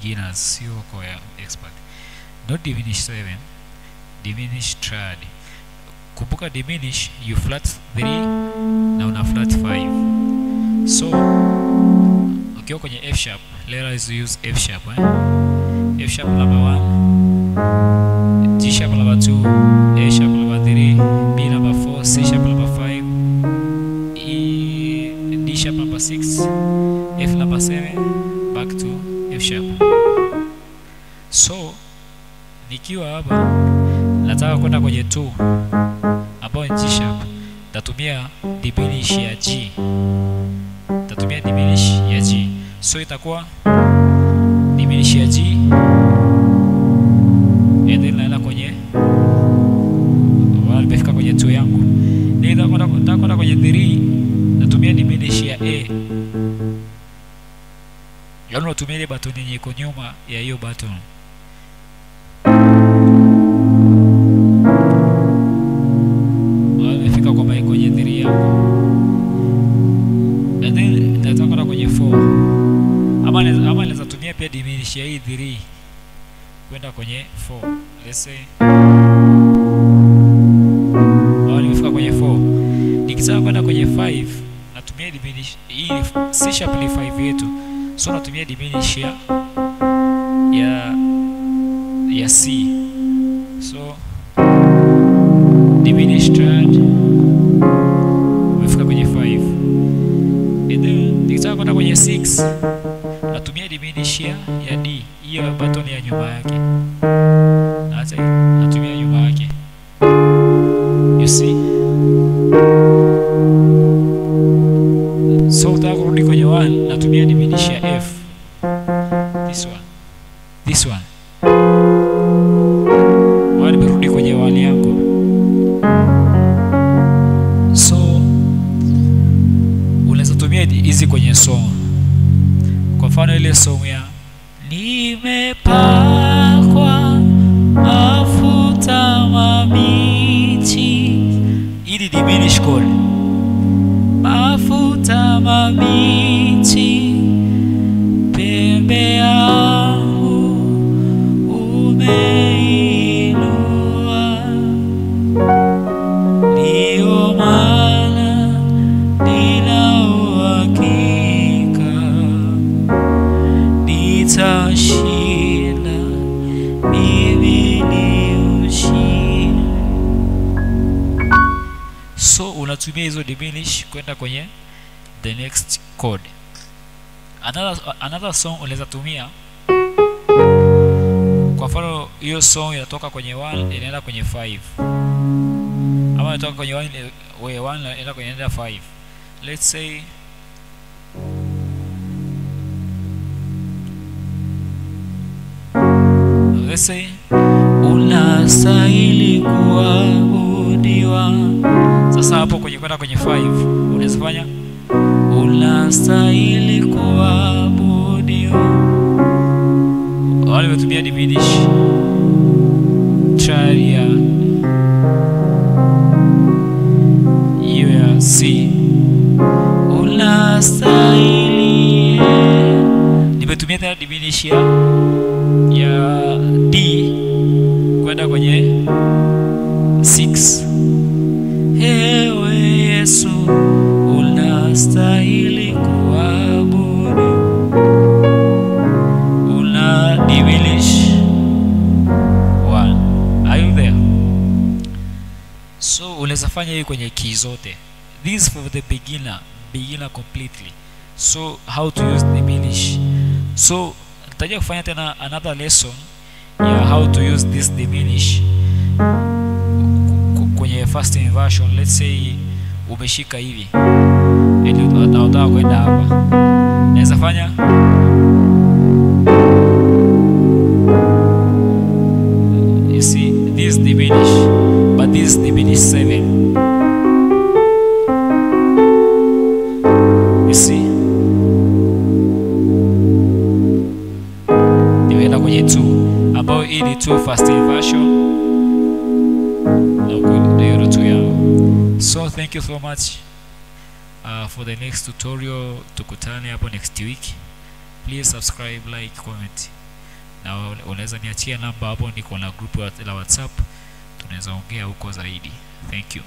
beginners, sio kwa expert. Not diminish 7, diminish triad. Kumbuka diminish, you flat 3 na una flat 5. So ukiwa kwenye F sharp, let us use F sharp. F sharp number 1, G sharp number 2, A sharp number 3, B number 4, C sharp number 5, E, D sharp number 6, F number 7, back to F sharp. So nikiwa hapa nataka kwenda kwenye 2 ambayo ni G sharp, tatumia diminish ya G. Tatumia diminish ya G. So itakuwa diminish ya G, and then naenda kwenye nimefika kwenye 2 yangu. Nitakwenda kwenye 3, natumia diminish ya A. Yaani natumia ile button yenye iko nyuma ya hiyo button. Nimefika kwa kwenye 3 yangu. And then nitakwenda kwenye 4. Ama naweza tumia pia diminish ya hii 3 kwenda kwenye 4. Let's say nimefika kwenye 4. Nikitaka kwenda kwenye 5, natumia diminish hii C sharp ni 5 yetu. So natumia diminish ya C. So diminish triad, umefika kwenye 5. And then nikitaka kwenda kwenye 6, natumia diminish ya D, hiyo button ya nyuma yake. Natumia nyuma yake. You see? So utaka kurudi kwenye 1, natumia diminish ya F. This one. Nimerudi kwenye 1 yangu. So unaweza tumia hizi kwenye song. Kwa mfano ile song ya nimepakwa mafuta mabichi, hii diminish chord. Mafuta mabichi pembe yangu umeinua, ndio maana nina uhakika nitashinda, mimi ni ushindi. So unatumia hizo diminish kwenda kwenye the next chord. Another song unaweza tumia, kwa mfano hiyo song inatoka kwenye 1 inaenda kwenye 5, ama inatoka kwenye 1 inaenda kwenye 5. Let's say unastahili kuabudiwa. Sasa hapo kwenye kwenda kwenye 5 unaweza fanya unastahili kuabudiwa. Wale watumia diminish triad ya hiyo ya C. Unastahili. Nimetumia tena diminish ya D kwenda kwenye 6. Ewe Yesu unastahili kuabudu. Una diminish 1. Are you there? So unaweza fanya hii kwenye key zote. This for the beginner completely. So how to use diminish. So nitaje kufanya tena another lesson ya how to use this diminish kwenye first inversion. Let's say umeshika hivi ili unataka kwenda hapa, naweza fanya you see this diminish, but this diminish 7. You see nimeenda kwenye 2 ambao hii ni 2 first inversion. So thank you so much for the next tutorial. Tukutane hapo next week. Please subscribe, like, comment. na unaweza niachia namba hapo, niko na group la WhatsApp, tunaweza ongea huko zaidi. Thank you.